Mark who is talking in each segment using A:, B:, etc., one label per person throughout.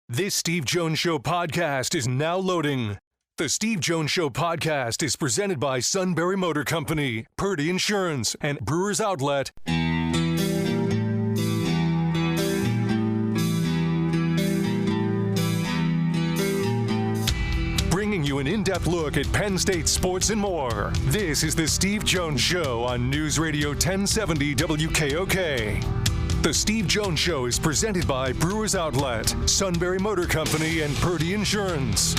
A: This Steve Jones Show podcast is now loading. The Steve Jones Show podcast is presented by Sunbury Motor Company, Purdy Insurance, and Brewers Outlet. Bringing you an in-depth look at Penn State sports and more. This is the Steve Jones Show on News Radio 1070 WKOK. The Steve Jones Show is presented by Brewers Outlet, Sunbury Motor Company, and Purdy Insurance.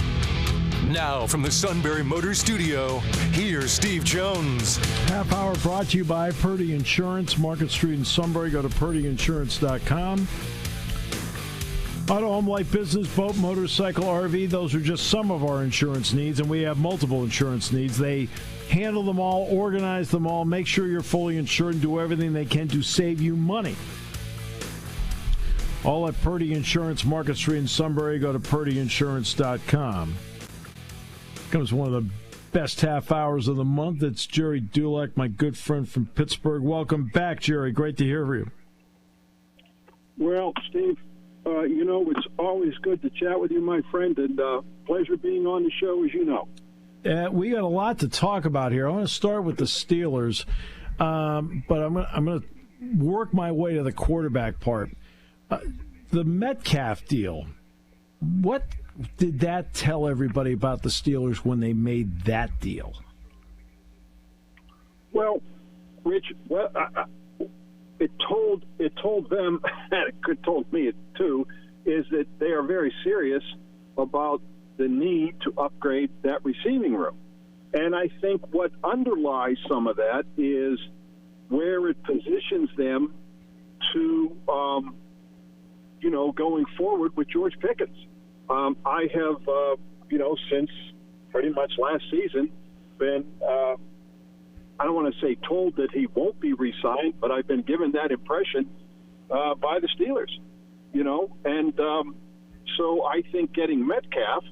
A: Now from the Sunbury Motor Studio, here's Steve Jones.
B: Half hour brought to you by Purdy Insurance, Market Street in Sunbury. Go to purdyinsurance.com. Auto, home, life, business, boat, motorcycle, RV, those are just some of our insurance needs, and we have multiple insurance needs. They handle them all, organize them all, make sure you're fully insured, and do everything they can to save you money. All at Purdy Insurance, Market Street in Sunbury. Go to purdyinsurance.com. Comes one of the best half hours of the month. It's Gerry Dulac, my good friend from Pittsburgh. Welcome back, Gerry. Great to hear from you.
C: Well, Steve, it's always good to chat with you, my friend, and pleasure being on the show, as you know.
B: We got a lot to talk about here. I want to start with the Steelers, but I'm going to work my way to the quarterback part. The Metcalf deal, what did that tell everybody about the Steelers when they made that deal?
C: Well, Rich, it told them, and it told me it too, is that they are very serious about the need to upgrade that receiving room. And I think what underlies some of that is where it positions them to, going forward with George Pickens. I have, since pretty much last season, been, I don't want to say told that he won't be re-signed, but I've been given that impression by the Steelers, and so I think getting Metcalf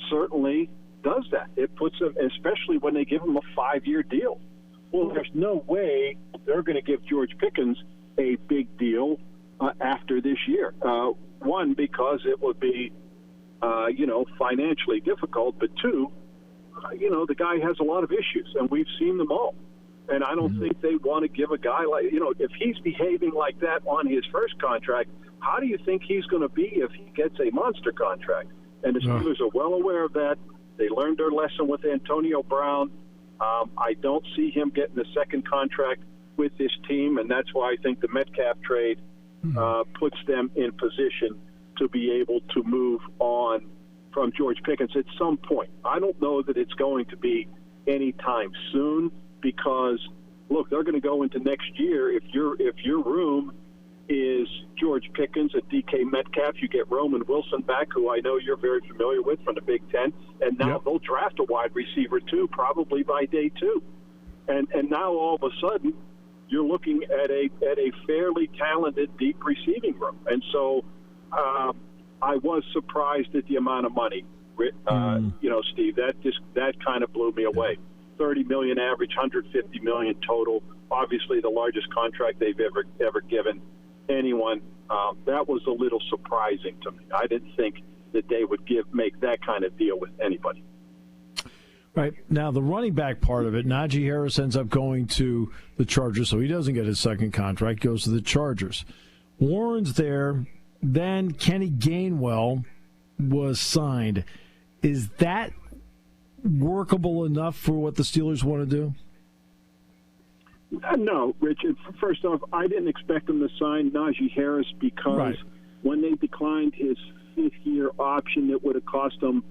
C: certainly does that. It puts them, especially when they give him a 5-year deal. Well, there's no way they're going to give George Pickens a big deal after this year. One, because it would be, financially difficult, but two, the guy has a lot of issues, and we've seen them all. And I don't think they want to give a guy like, if he's behaving like that on his first contract, how do you think he's going to be if he gets a monster contract? And the Steelers are well aware of that. They learned their lesson with Antonio Brown. I don't see him getting a second contract with this team, and that's why I think the Metcalf trade puts them in position to be able to move on from George Pickens at some point. I don't know that it's going to be anytime soon because, look, they're going to go into next year. If your room is George Pickens and DK Metcalf, you get Roman Wilson back, who I know you're very familiar with from the Big Ten, and now they'll draft a wide receiver too, probably by day 2. And now all of a sudden you're looking at a fairly talented deep receiving room. And so I was surprised at the amount of money. Steve, that kind of blew me away. $30 million average, $150 million total. Obviously, the largest contract they've ever given anyone. That was a little surprising to me. I didn't think that they would make that kind of deal with anybody.
B: Right. Now, the running back part of it, Najee Harris ends up going to the Chargers, so he doesn't get his second contract, goes to the Chargers. Warren's there. Then Kenny Gainwell was signed. Is that workable enough for what the Steelers want to do?
C: No, Richard. First off, I didn't expect them to sign Najee Harris because when they declined his 5th-year option, it would have cost them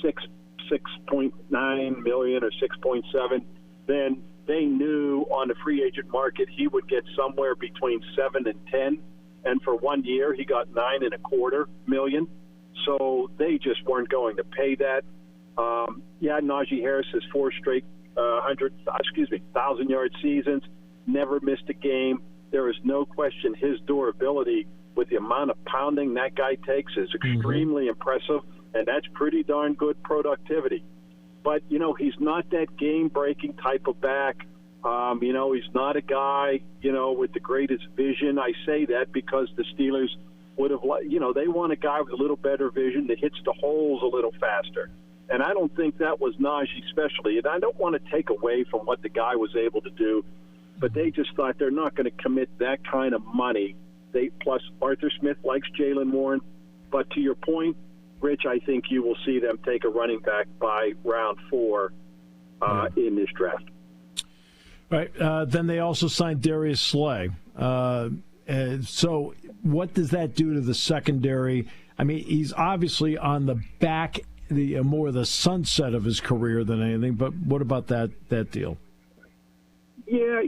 C: $6.9 million or $6.7. Then they knew on the free agent market he would get somewhere between 7 and 10. And for 1 year, he got $9.25 million. So they just weren't going to pay that. Najee Harris has 4 straight 1,000-yard seasons, never missed a game. There is no question his durability with the amount of pounding that guy takes is extremely impressive, and that's pretty darn good productivity. But, he's not that game-breaking type of back. He's not a guy, with the greatest vision. I say that because the Steelers would have, they want a guy with a little better vision that hits the holes a little faster. And I don't think that was Najee especially. And I don't want to take away from what the guy was able to do, but they just thought they're not going to commit that kind of money. Plus Arthur Smith likes Jaylen Warren. But to your point, Rich, I think you will see them take a running back by round 4 in this draft.
B: Right. Then they also signed Darius Slay. So what does that do to the secondary? I mean, he's obviously on the back, more of the sunset of his career than anything, but what about that deal?
C: Yeah,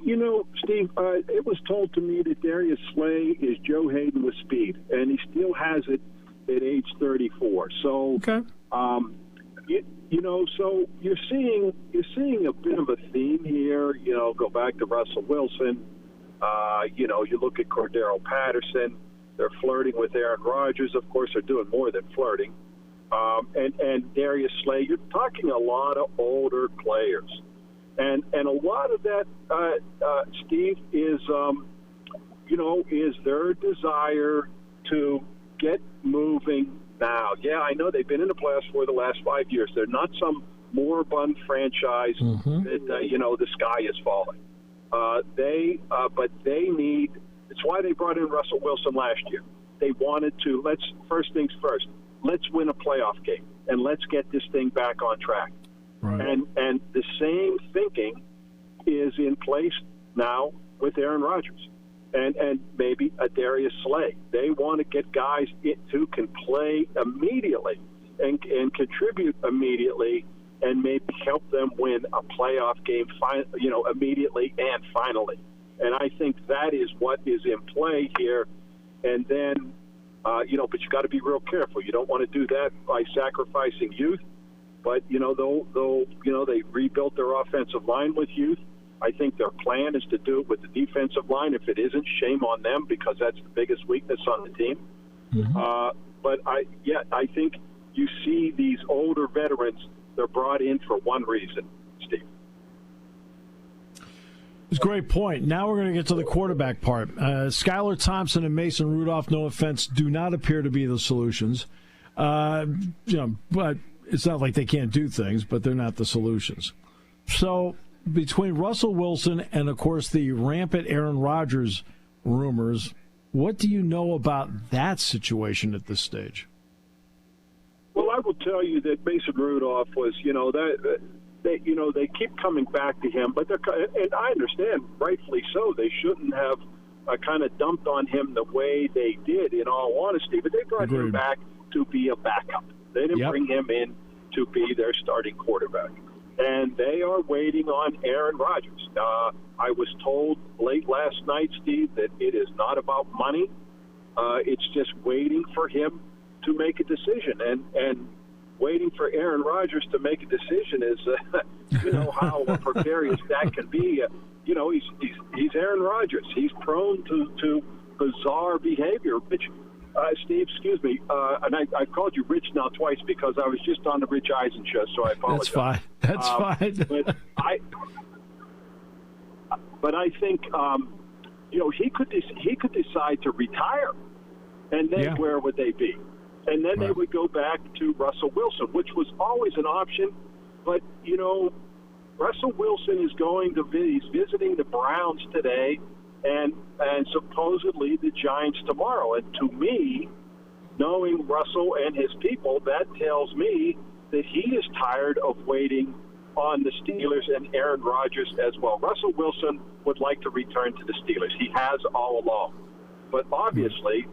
C: Steve, it was told to me that Darius Slay is Joe Hayden with speed, and he still has it at age 34. So,
B: okay.
C: So you're seeing a bit of a theme here. Go back to Russell Wilson. You look at Cordero Patterson. They're flirting with Aaron Rodgers. Of course, they're doing more than flirting. And Darius Slay. You're talking a lot of older players, and a lot of that, Steve, is is their desire to get moving now. Yeah, I know they've been in the playoffs for the last 5 years. They're not some moribund franchise that the sky is falling. But they need. It's why they brought in Russell Wilson last year. They wanted to. First things first. Let's win a playoff game and let's get this thing back on track.
B: Right.
C: And the same thinking is in place now with Aaron Rodgers and maybe a Darius Slay. They want to get guys who can play immediately and contribute immediately and maybe help them win a playoff game, immediately and finally. And I think that is what is in play here. And then, but you got to be real careful. You don't want to do that by sacrificing youth. But they rebuilt their offensive line with youth. I think their plan is to do it with the defensive line. If it isn't, shame on them because that's the biggest weakness on the team. Mm-hmm. But I think you see these older veterans. They're brought in for one reason, Steve.
B: It's a great point. Now we're going to get to the quarterback part. Skylar Thompson and Mason Rudolph, no offense, do not appear to be the solutions. But it's not like they can't do things, but they're not the solutions. So between Russell Wilson and, of course, the rampant Aaron Rodgers rumors, what do you know about that situation at this stage?
C: Well, I will tell you that Mason Rudolph was, they keep coming back to him, but and I understand, rightfully so. They shouldn't have kind of dumped on him the way they did, in all honesty. But they brought him back to be a backup. They didn't bring him in to be their starting quarterback. And they are waiting on Aaron Rodgers. I was told late last night, Steve, that it is not about money. It's just waiting for him to make a decision. And waiting for Aaron Rodgers to make a decision is, how precarious that can be. He's Aaron Rodgers. He's prone to bizarre behavior. Steve, excuse me, and I called you Rich now twice because I was just on the Rich Eisen show, so I apologize.
B: That's fine.
C: But I think he could decide to retire, and then where would they be? And then they would go back to Russell Wilson, which was always an option. But Russell Wilson is he's visiting the Browns today. And supposedly the Giants tomorrow. And to me, knowing Russell and his people, that tells me that he is tired of waiting on the Steelers and Aaron Rodgers as well. Russell Wilson would like to return to the Steelers. He has all along. But obviously,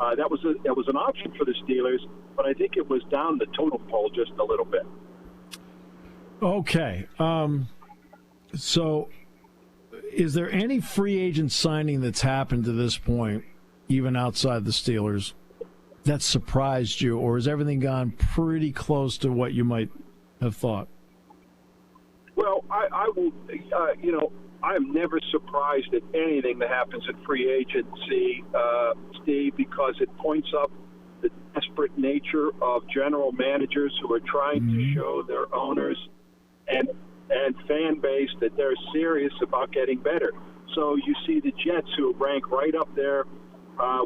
C: that was an option for the Steelers, but I think it was down the totem pole just a little bit.
B: Okay. So is there any free agent signing that's happened to this point, even outside the Steelers, that surprised you, or has everything gone pretty close to what you might have thought?
C: Well, I will, I am never surprised at anything that happens in free agency, Steve, because it points up the desperate nature of general managers who are trying to show their owners and fan base that they're serious about getting better. So you see the Jets, who rank right up there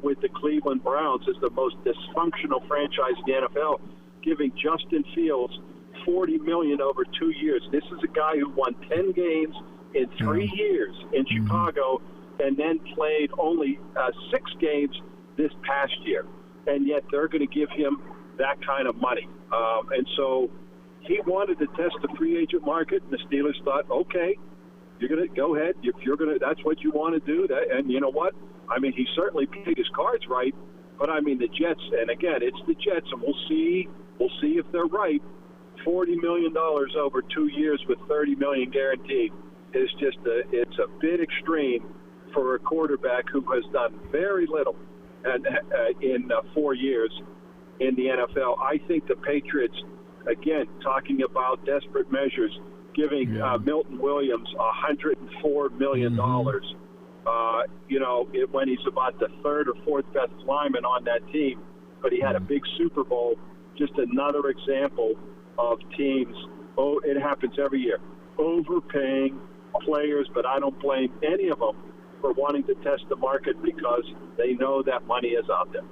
C: with the Cleveland Browns as the most dysfunctional franchise in the NFL, giving Justin Fields $40 million over 2 years. This is a guy who won 10 games in 3 years in Chicago, and then played only 6 games this past year, and yet they're going to give him that kind of money. And so he wanted to test the free agent market, and the Steelers thought, okay, you're going to go ahead. If you're going to, that's what you want to do. And you know what? I mean, he certainly played his cards right, but I mean the Jets. And again, it's the Jets, and we'll see if they're right. $40 million over 2 years with $30 million guaranteed is just it's a bit extreme for a quarterback who has done very little and in 4 years in the NFL. I think the Patriots, again, talking about desperate measures, giving Milton Williams $104 million. When he's about the third or fourth best lineman on that team, but he had a big Super Bowl. Just another example of teams. Oh, it happens every year, overpaying players, but I don't blame any of them for wanting to test the market because they know that money is out there.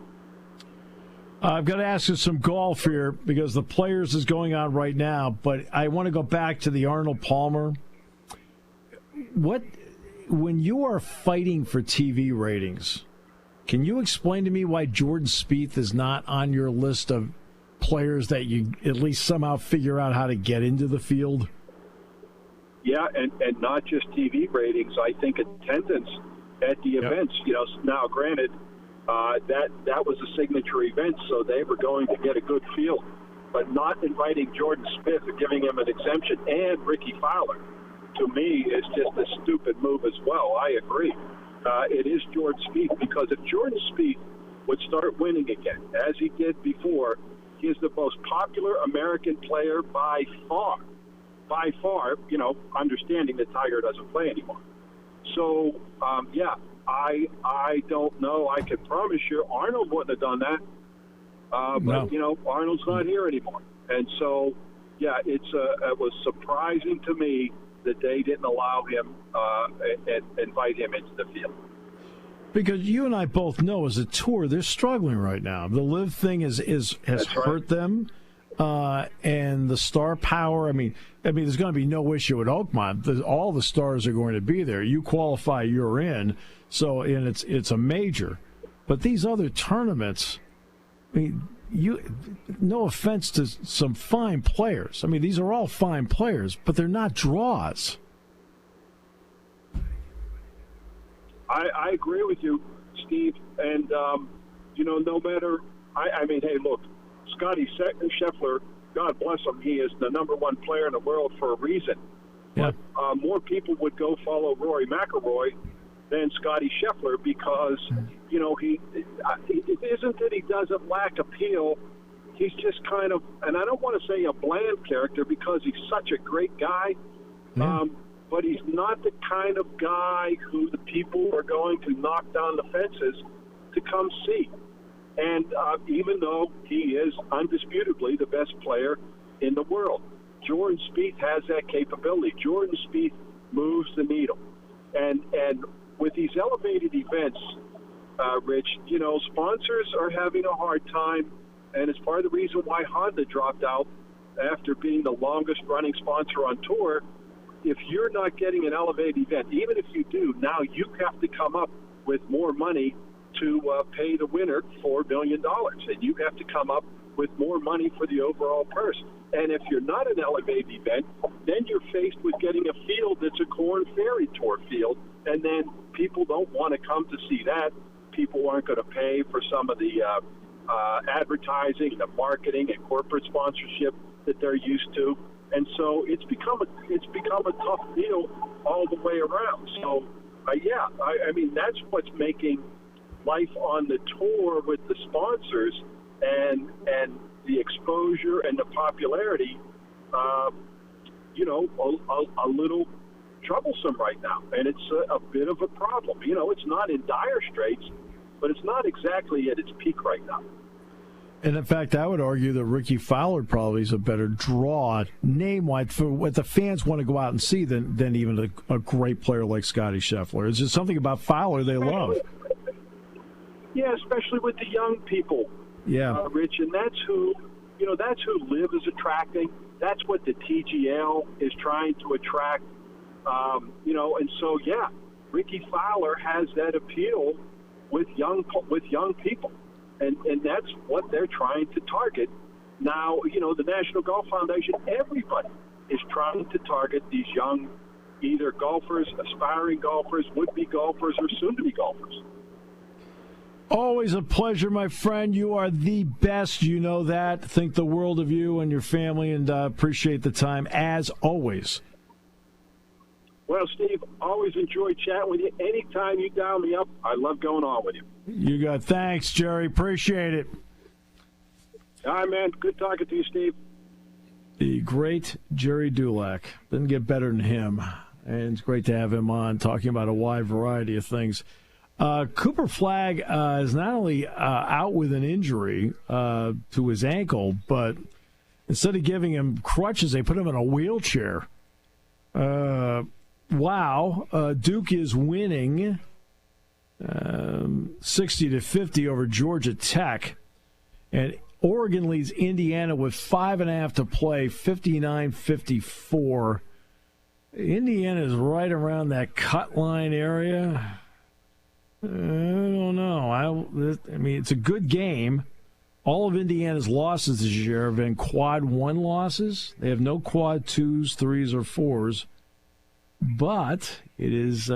B: I've got to ask you some golf here because the Players is going on right now, but I want to go back to the Arnold Palmer. When you are fighting for TV ratings, can you explain to me why Jordan Spieth is not on your list of players that you at least somehow figure out how to get into the field?
C: Yeah, and not just TV ratings. I think attendance at the events. Now granted, that was a signature event, so they were going to get a good feel. But not inviting Jordan Spieth or giving him an exemption and Ricky Fowler, to me, is just a stupid move as well. I agree. It is Jordan Spieth, because if Jordan Spieth would start winning again, as he did before, he is the most popular American player by far, understanding that Tiger doesn't play anymore. So, I don't know. I can promise you Arnold wouldn't have done that. But, Arnold's not here anymore. And so, it was surprising to me that they didn't allow him and invite him into the field.
B: Because you and I both know as a tour, they're struggling right now. The live thing has hurt them. And the star power, I mean, there's going to be no issue at Oakmont. All the stars are going to be there. You qualify, you're in. So, and it's a major. But these other tournaments, I mean, no offense to some fine players. I mean, these are all fine players, but they're not draws.
C: I agree with you, Steve. And, no matter, hey, look, Scotty Scheffler, God bless him, he is the number one player in the world for a reason.
B: Yeah.
C: But more people would go follow Rory McIlroy than Scotty Scheffler because, it isn't that he doesn't lack appeal. He's just kind of, and I don't want to say a bland character because he's such a great guy, but he's not the kind of guy who the people are going to knock down the fences to come see. And even though he is undisputably the best player in the world, Jordan Spieth has that capability. Jordan Spieth moves the needle. And with these elevated events, Rich, sponsors are having a hard time, and it's part of the reason why Honda dropped out after being the longest-running sponsor on tour. If you're not getting an elevated event, even if you do, now you have to come up with more money to pay the winner $4 million, and you have to come up with more money for the overall purse. And if you're not an elevated event, then you're faced with getting a field that's a Corn Ferry Tour field, and then people don't want to come to see that. People aren't going to pay for some of the advertising, the marketing, and corporate sponsorship that they're used to. And so it's become a tough deal all the way around. So, that's what's making life on the tour with the sponsors and the exposure and the popularity, a little troublesome right now. And it's a bit of a problem. It's not in dire straits, but it's not exactly at its peak right now.
B: And in fact, I would argue that Ricky Fowler probably is a better draw name-wise for what the fans want to go out and see than even a great player like Scotty Scheffler. It's just something about Fowler they love.
C: Yeah, especially with the young people.
B: Yeah.
C: Rich, and that's who Liv is attracting. That's what the TGL is trying to attract. And so, yeah, Ricky Fowler has that appeal with young people, and that's what they're trying to target. Now, the National Golf Foundation, everybody is trying to target these young, either golfers, aspiring golfers, would-be golfers, or soon-to-be golfers.
B: Always a pleasure, my friend. You are the best. You know that. Think the world of you and your family, and appreciate the time, as always.
C: Well, Steve, always enjoy chatting with you. Anytime you dial me up, I love going on with you.
B: You got thanks, Gerry. Appreciate it.
C: All right, man. Good talking to you, Steve.
B: The great Gerry Dulac. Didn't get better than him. And it's great to have him on, talking about a wide variety of things. Cooper Flagg is not only out with an injury to his ankle, but instead of giving him crutches, they put him in a wheelchair. Wow. Duke is winning 60-50 over Georgia Tech. And Oregon leads Indiana with 5.5 to play, 59-54. Indiana is right around that cut line area. I don't know. I mean, it's a good game. All of Indiana's losses this year have been quad 1 losses. They have no quad 2s, 3s, or 4s. But it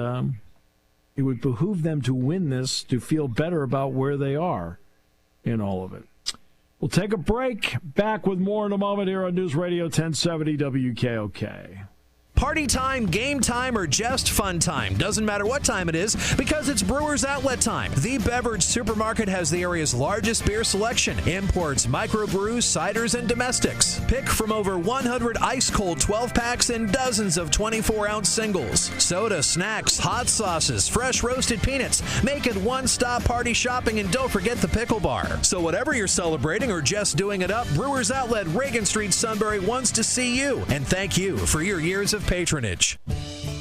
B: would behoove them to win this to feel better about where they are in all of it. We'll take a break. Back with more in a moment here on News Radio 1070 WKOK.
D: Party time, game time, or just fun time. Doesn't matter what time it is, because it's Brewers Outlet time. The beverage supermarket has the area's largest beer selection. Imports, microbrews, ciders, and domestics. Pick from over 100 ice-cold 12-packs and dozens of 24-ounce singles. Soda, snacks, hot sauces, fresh roasted peanuts. Make it one-stop party shopping, and don't forget the pickle bar. So whatever you're celebrating or just doing it up, Brewers Outlet, Reagan Street, Sunbury wants to see you. And thank you for your years of patronage.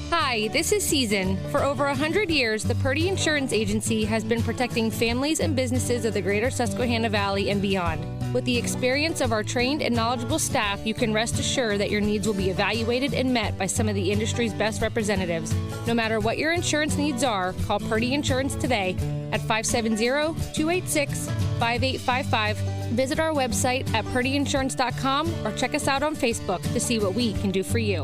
E: Hi, this is Season. For over 100 years, the Purdy Insurance Agency has been protecting families and businesses of the greater Susquehanna Valley and beyond. With the experience of our trained and knowledgeable staff, you can rest assured that your needs will be evaluated and met by some of the industry's best representatives. No matter what your insurance needs are, call Purdy Insurance today at 570-286-5855. Visit our website at purdyinsurance.com or check us out on Facebook to see what we can do for you.